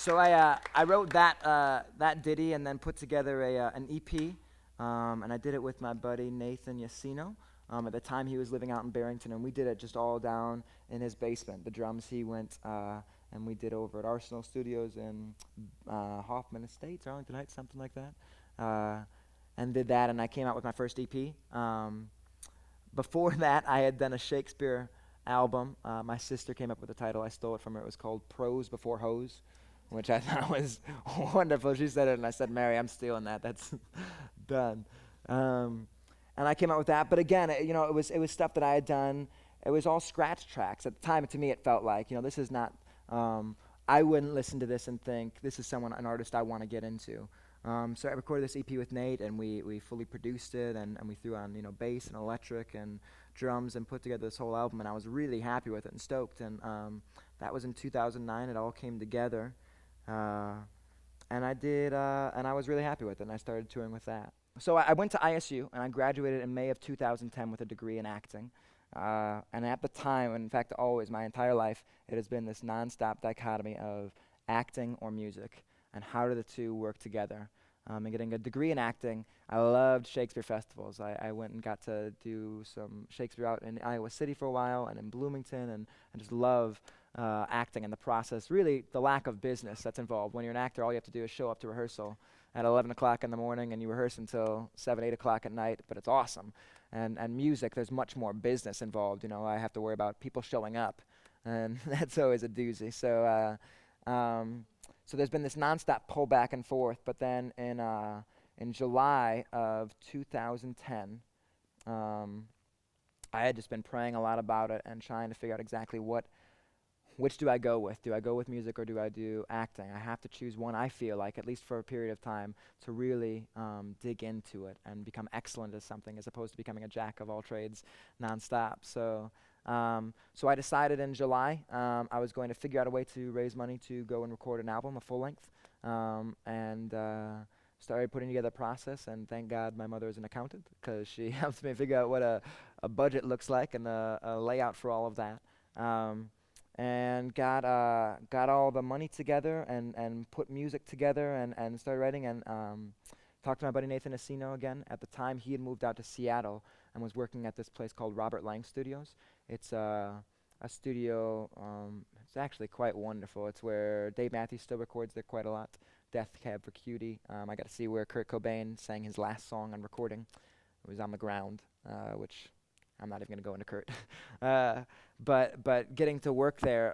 So I wrote that ditty and then put together an EP, and I did it with my buddy Nathan Yacino. At the time, he was living out in Barrington, and we did it just all down in his basement. The drums he went and we did over at Arsenal Studios in Hoffman Estates, Arlington Heights, something like that, and did that. And I came out with my first EP. Before that, I had done a Shakespeare album. My sister came up with the title. I stole it from her. It was called Prose Before Hose, which I thought was wonderful. She said it, and I said, Mary, I'm stealing that. That's done. And I came out with that. But again, it was stuff that I had done. It was all scratch tracks. At the time, to me, it felt like, this is not, I wouldn't listen to this and think, this is an artist I want to get into. So I recorded this EP with Nate, and we fully produced it, and we threw on, bass and electric and drums and put together this whole album, and I was really happy with it and stoked. And that was in 2009. It all came together. And I was really happy with it, and I started touring with that. So I went to ISU, and I graduated in May of 2010 with a degree in acting. And at the time, in fact, always, my entire life, it has been this nonstop dichotomy of acting or music, and how do the two work together. And getting a degree in acting, I loved Shakespeare festivals. I went and got to do some Shakespeare out in Iowa City for a while, and in Bloomington, and I just love acting and the process, really the lack of business that's involved. When you're an actor, all you have to do is show up to rehearsal at 11 o'clock in the morning, and you rehearse until 7, 8 o'clock at night, but it's awesome. And music, there's much more business involved. I have to worry about people showing up, and that's always a doozy. So there's been this nonstop pull back and forth, but then in July of 2010, I had just been praying a lot about it and trying to figure out exactly which do I go with? Do I go with music or do I do acting? I have to choose one, I feel like, at least for a period of time, to really dig into it and become excellent at something as opposed to becoming a jack of all trades nonstop. So I decided in July I was going to figure out a way to raise money to go and record an album, a full length, and started putting together a process. And thank God my mother is an accountant, because she helps me figure out what a budget looks like and a layout for all of that. And got all the money together and put music together and started writing, and talked to my buddy Nathan Asino again. At the time, he had moved out to Seattle and was working at this place called Robert Lang Studios. It's a studio, it's actually quite wonderful. It's where Dave Matthews still records there quite a lot. Death Cab for Cutie. I got to see where Kurt Cobain sang his last song on recording. It was on the ground, which I'm not even going to go into Kurt. But getting to work there,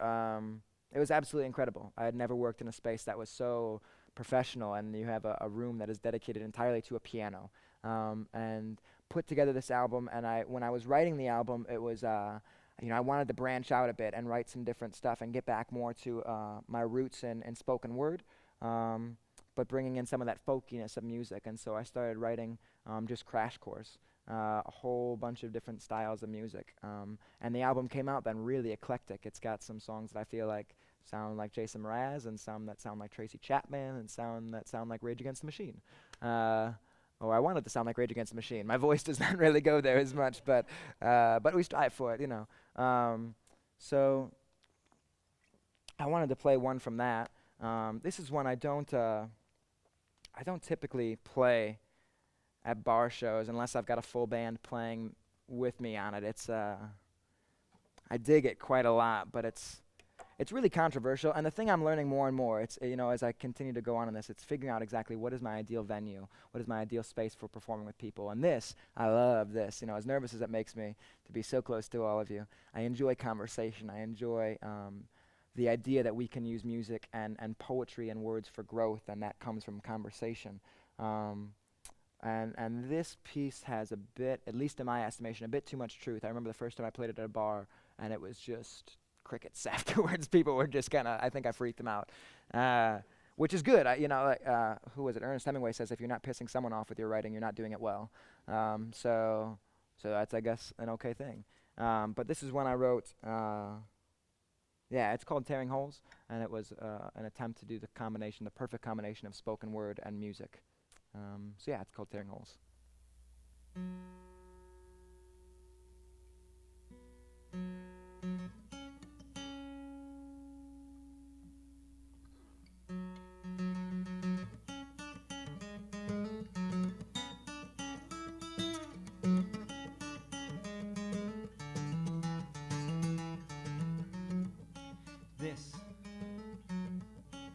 it was absolutely incredible. I had never worked in a space that was so professional, and you have a room that is dedicated entirely to a piano. And put together this album, and when I was writing the album, it was, I wanted to branch out a bit and write some different stuff and get back more to my roots in spoken word, but bringing in some of that folkiness of music. And so I started writing just crash course. A whole bunch of different styles of music. And the album came out then really eclectic. It's got some songs that I feel like sound like Jason Mraz, and some that sound like Tracy Chapman, and some that sound like Rage Against the Machine. Or I want it to sound like Rage Against the Machine. My voice does not really go there as much, but we strive for it, So I wanted to play one from that. This is one I don't typically play at bar shows unless I've got a full band playing with me on it. It's I dig it quite a lot, but it's really controversial. And the thing I'm learning more and more, it's as I continue to go on in this, it's figuring out exactly what is my ideal venue, what is my ideal space for performing with people. And this, I love this. As nervous as it makes me to be so close to all of you, I enjoy conversation. I enjoy the idea that we can use music and poetry and words for growth, and that comes from conversation. And this piece has a bit, at least in my estimation, a bit too much truth. I remember the first time I played it at a bar, and it was just crickets afterwards. People were just I think I freaked them out, which is good. Who was it? Ernest Hemingway says, if you're not pissing someone off with your writing, you're not doing it well. So that's, I guess, an okay thing. But this is one I wrote. It's called Tearing Holes, and it was an attempt to do the perfect combination of spoken word and music. It's called Tearing Holes.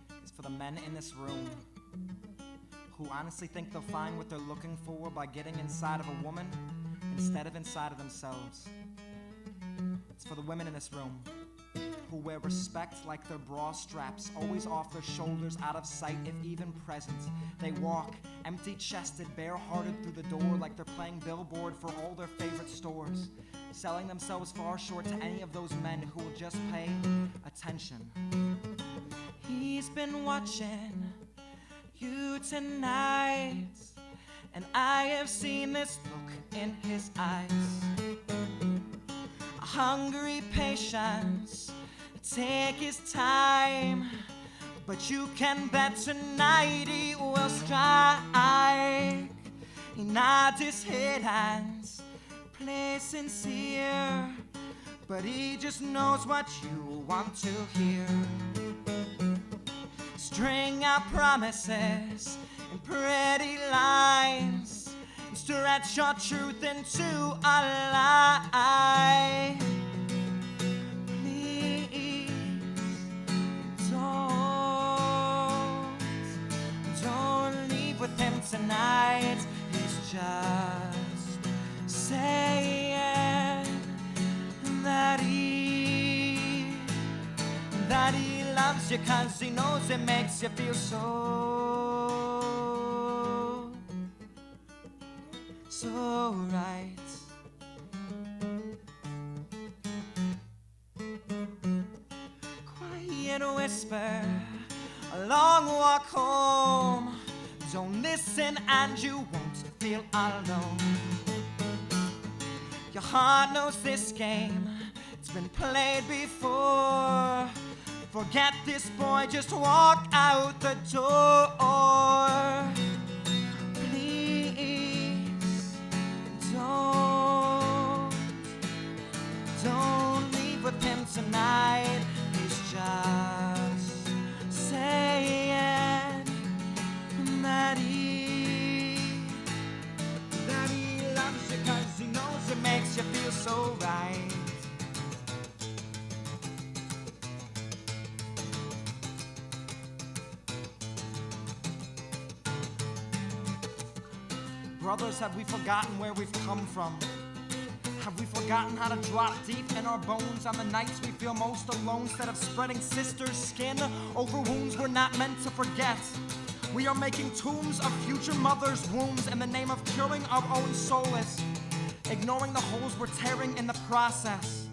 This is for the men in this room who honestly think they'll find what they're looking for by getting inside of a woman instead of inside of themselves. It's for the women in this room who wear respect like their bra straps, always off their shoulders, out of sight if even present. They walk empty-chested, bare-hearted through the door like they're playing billboard for all their favorite stores, selling themselves far short to any of those men who will just pay attention. He's been watching you tonight, and I have seen this look in his eyes. A hungry patience, take his time, but you can bet tonight he will strike. He nods his head and plays sincere, but he just knows what you want to hear. String out promises and pretty lines, stretch your truth into a lie. Please don't leave with him tonight. He's just saying that he loves you 'cause he knows it makes you feel so right. Quiet whisper, a long walk home. Don't listen and you won't feel alone. Your heart knows this game, it's been played before. Forget this boy, just walk out the door. Please don't leave with him tonight. He's just saying that he loves you 'cause he knows it makes you feel so right. Brothers, have we forgotten where we've come from? Have we forgotten how to drop deep in our bones on the nights we feel most alone, instead of spreading sisters' skin over wounds we're not meant to forget? We are making tombs of future mothers' wounds in the name of curing our own souls, ignoring the holes we're tearing in the process.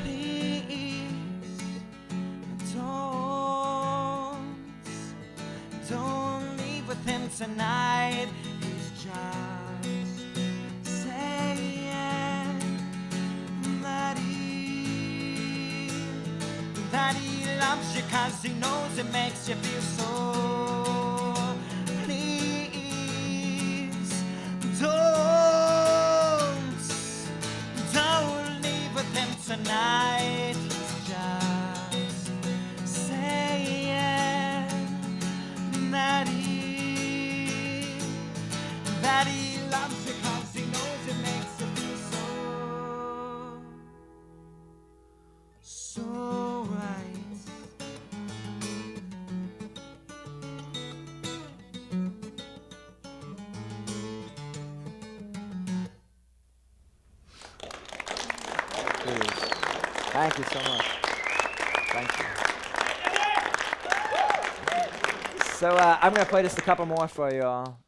Please don't leave with him tonight. He's just saying that he loves you 'cause he knows it makes you feel so. Please don't leave with him tonight. He's just saying that he loves you 'cause he knows it makes you feel so right. Thank you so much. Thank you. So I'm going to play just a couple more for you all.